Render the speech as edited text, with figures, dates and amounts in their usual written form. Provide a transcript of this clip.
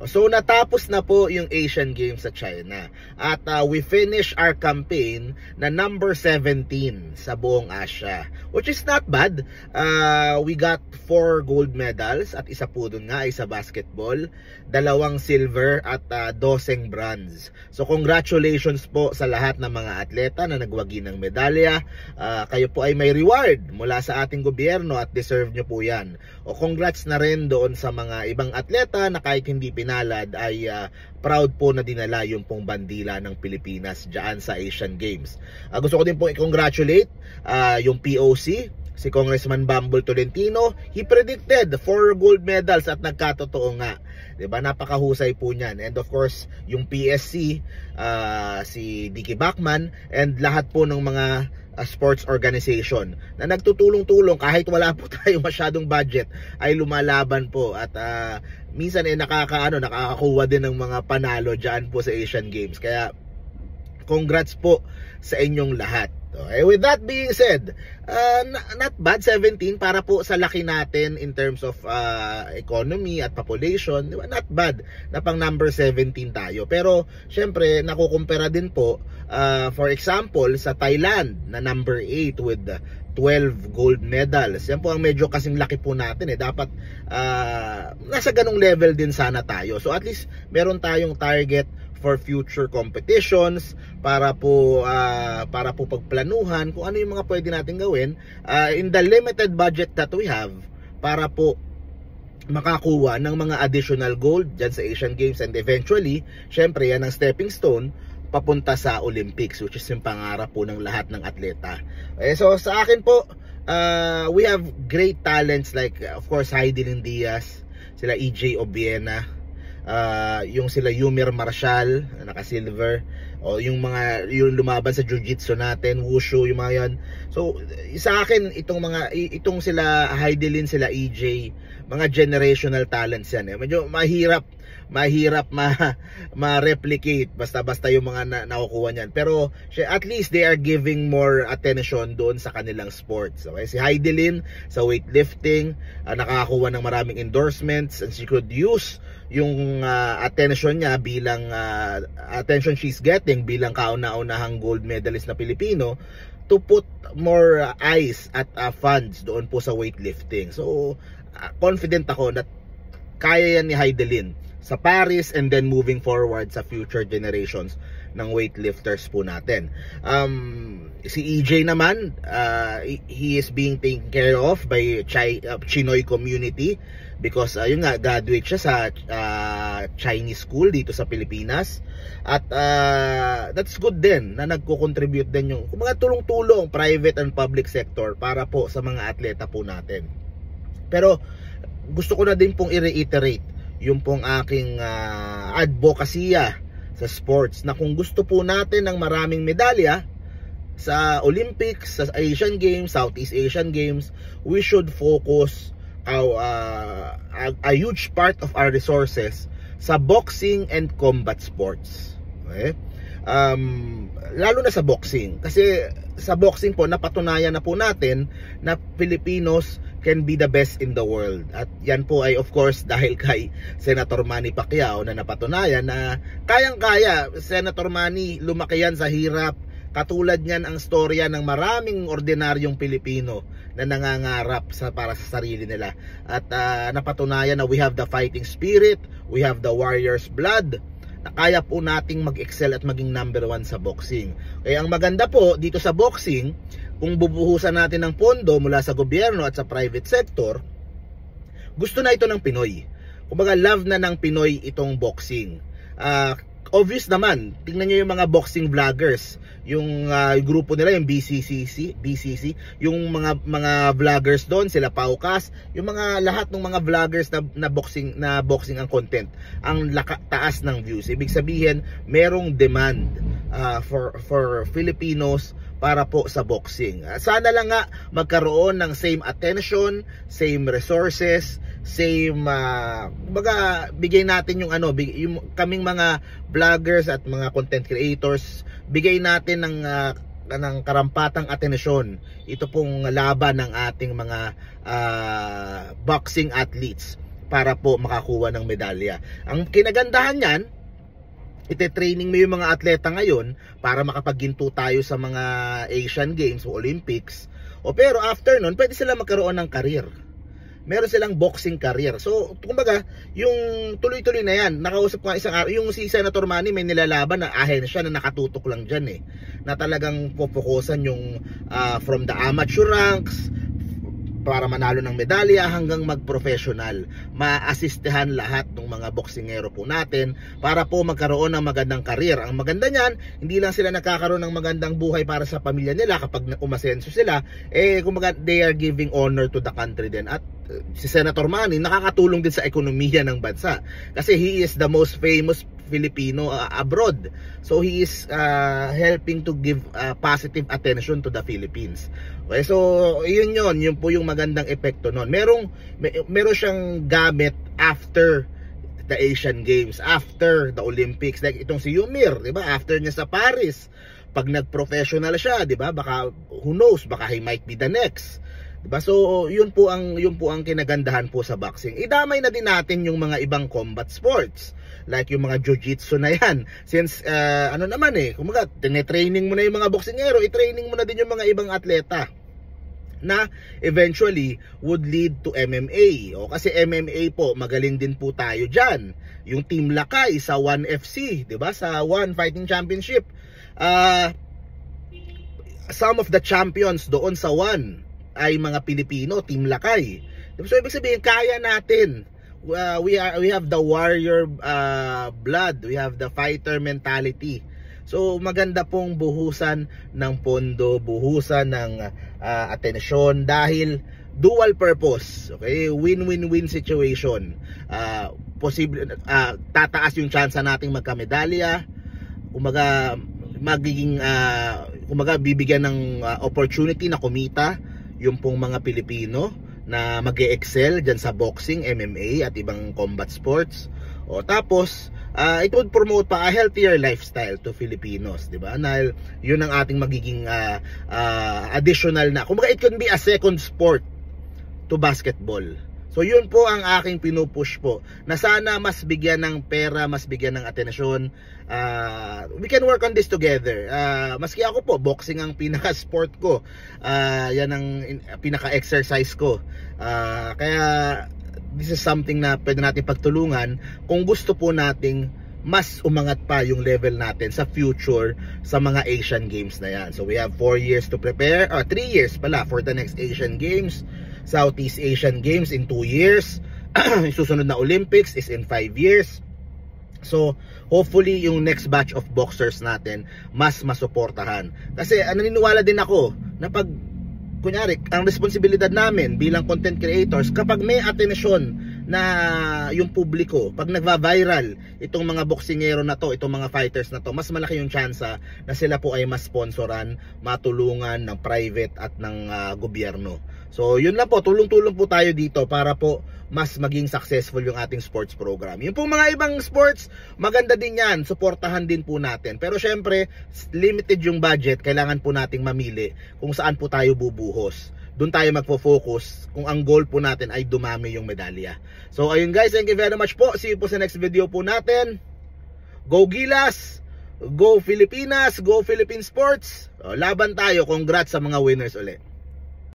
So natapos na po yung Asian Games sa China at we finish our campaign na number 17 sa buong Asia, which is not bad. We got 4 gold medals at isa po dun nga ay sa basketball, 2 silver at 12 bronze. So congratulations po sa lahat ng mga atleta na nagwagi ng medalya. Kayo po ay may reward mula sa ating gobyerno at deserve nyo po yan. O congrats na rin doon sa mga ibang atleta na kahit hindi pinalad ay proud po na dinala yung pong bandila ng Pilipinas dyan sa Asian Games. Gusto ko din pong i-congratulate yung POC, si Congressman Bambol Tolentino. He predicted 4 gold medals at nagkatotoo nga. Diba? Napakahusay po niyan. And of course, yung PSC, si Dicky Bachman, and lahat po ng mga sports organization na nagtutulong-tulong kahit wala po tayo masyadong budget ay lumalaban po at minsan nakakakuha din ng mga panalo dyan po sa Asian Games. Kaya congrats po sa inyong lahat. Okay, with that being said, not bad 17 para po sa laki natin in terms of economy at population, di ba? Not bad na pang number 17 tayo. Pero syempre nakukumpara din po for example sa Thailand na number 8 with 12 gold medals. Yan po ang medyo kasing laki po natin dapat nasa ganung level din sana tayo. So at least meron tayong target for future competitions para po pagplanuhan kung ano yung mga pwede natin gawin in the limited budget that we have para po makakuha ng mga additional gold dyan sa Asian Games, and eventually syempre yan ang stepping stone papunta sa Olympics, which is yung pangarap po ng lahat ng atleta. So sa akin po, we have great talents like of course Heidelin Diaz, sila EJ Obiena, yung sila Yumir Marshall naka-silver, o yung lumaban sa jiu-jitsu natin, wushu, yung mga yan. So sa akin itong sila Heidelin, sila EJ, mga generational talents yan. Medyo mahirap ma-replicate basta yung mga nakukuha niyan. Pero at least they are giving more attention doon sa kanilang sports. Okay? Si Heidelin sa weightlifting, nakakakuha ng maraming endorsements, and she could use yung attention niya bilang attention she's getting bilang kauna-unahang gold medalist na Pilipino to put more eyes at funds doon po sa weightlifting. So confident ako that kaya yan ni Heidelin sa Paris and then moving forward sa future generations ng weightlifters po natin. Si EJ naman, he is being taken care of by Chinoy community because yun nga, graduate siya sa Chinese school dito sa Pilipinas, at that's good din na nagko-contribute din yung mga tulong-tulong private and public sector para po sa mga atleta po natin. Pero gusto ko na din pong i-reiterate yung pong aking advokasya sa sports na kung gusto po natin ng maraming medalya sa Olympics, sa Asian Games, Southeast Asian Games, we should focus a huge part of our resources sa boxing and combat sports. Okay? Lalo na sa boxing, kasi sa boxing po napatunayan na po natin na Filipinos can be the best in the world, at yan po ay of course dahil kay Senator Manny Pacquiao na napatunayan na kayang-kaya. Senator Manny, lumaki yan sa hirap, katulad niyan ang storya ng maraming ordinaryong Pilipino na nangangarap para sa sarili nila, at napatunayan na we have the fighting spirit, we have the warrior's blood, na kaya po nating mag-excel at maging number 1 sa boxing. Kaya ang maganda po dito sa boxing, kung bubuhusan natin ng pondo mula sa gobyerno at sa private sector, gusto na ito ng Pinoy. Kumbaga love na ng Pinoy itong boxing. Obvious naman, tingnan nyo yung mga boxing vloggers, yung grupo nila, yung BCC, yung mga vloggers doon, sila Paukas, yung mga lahat ng mga vloggers na boxing ang content, ang taas ng views. Ibig sabihin, merong demand for Filipinos para po sa boxing. Sana lang nga magkaroon ng same attention, same resources, same kumbaga bigay natin yung yung kaming mga vloggers at mga content creators, bigay natin ng karampatang atensyon ito pong laban ng ating mga boxing athletes. para po makakuha ng medalya. Ang kinagandahan niyan, ite-training mo yung mga atleta ngayon para makapagginto tayo sa mga Asian Games o Olympics. O pero after nun, pwede sila magkaroon ng career. Meron silang boxing career. So, kumbaga, yung tuloy-tuloy na yan. Nakausap ko nga isang araw, yung si Senator Manny may nilalaban na ahensya na nakatutok lang dyan eh. Na talagang pupukusan yung from the amateur ranks, para manalo ng medalya hanggang mag-professional. Ma-assistehan lahat ng mga boksingero po natin para po magkaroon ng magandang career. Ang maganda niyan, hindi lang sila nakakaroon ng magandang buhay para sa pamilya nila kapag umasenso sila, kumbaga they are giving honor to the country din. At si Senator Manny nakakatulong din sa ekonomiya ng bansa kasi he is the most famous Filipino abroad. So he is helping to give positive attention to the Philippines. Okay, so yun po yung magandang epekto nun. Meron siyang gamit after the Asian Games, after the Olympics. Like itong si Yumir, 'di ba? After niya sa Paris, pag nag-professional siya, 'di ba? Baka who knows, baka he might be the next. Diba? So yun po ang kinagandahan po sa boxing. Idamay na din natin yung mga ibang combat sports. Like yung mga jiu-jitsu na yan. Since kumaga, tine-training mo na yung mga boksingero, i-training mo na din yung mga ibang atleta na eventually would lead to MMA. O kasi MMA po, magaling din po tayo dyan. Yung Team Lakay sa 1FC, 'di ba? Sa One Fighting Championship. Some of the champions doon sa One ay mga Pilipino, Team Lakay. So ibig sabihin kaya natin. We have the warrior blood, we have the fighter mentality. So maganda pong buhusan ng pondo, buhusan ng atensyon dahil dual purpose. Okay? Win-win-win situation. Posible tataas yung chance nating magkamedalya. Bibigyan ng opportunity na kumita yung pong mga Pilipino na mag-e-excel dyan sa boxing, MMA at ibang combat sports. O tapos, it would promote pa a healthier lifestyle to Filipinos, di ba? Na yun ang ating magiging additional na. Kumbaga, it can be a second sport to basketball. So yun po ang aking pinupush po, na sana mas bigyan ng pera, mas bigyan ng atensyon. We can work on this together. Maski ako po, boxing ang pinaka-sport ko. Yan ang pinaka-exercise ko. Kaya this is something na pwede natin pagtulungan kung gusto po nating mas umangat pa yung level natin sa future sa mga Asian Games na yan. So we have 4 years to prepare, 3 years pala for the next Asian Games. Southeast Asian Games in 2 years. Susunod na Olympics is in 5 years. So hopefully yung next batch of boxers natin mas masuportahan. Kasi naniniwala din ako na pag kunyari ang responsibilidad namin bilang content creators, kapag may atensyon na yung publiko, pag nagva-viral itong mga boksingero na to, itong mga fighters na to, mas malaki yung tsansa na sila po ay mas sponsoran, matulungan ng private at ng gobyerno. So yun lang po, tulong-tulong po tayo dito para po mas maging successful yung ating sports program. Yung pong mga ibang sports, maganda din yan, suportahan din po natin. Pero syempre, limited yung budget, kailangan po nating mamili kung saan po tayo bubuhos. Doon tayo magfo-focus kung ang goal po natin ay dumami yung medalya. So ayun guys, thank you very much po. See you po sa next video po natin. Go Gilas! Go Filipinas! Go Philippine Sports! Laban tayo. Congrats sa mga winners ulit.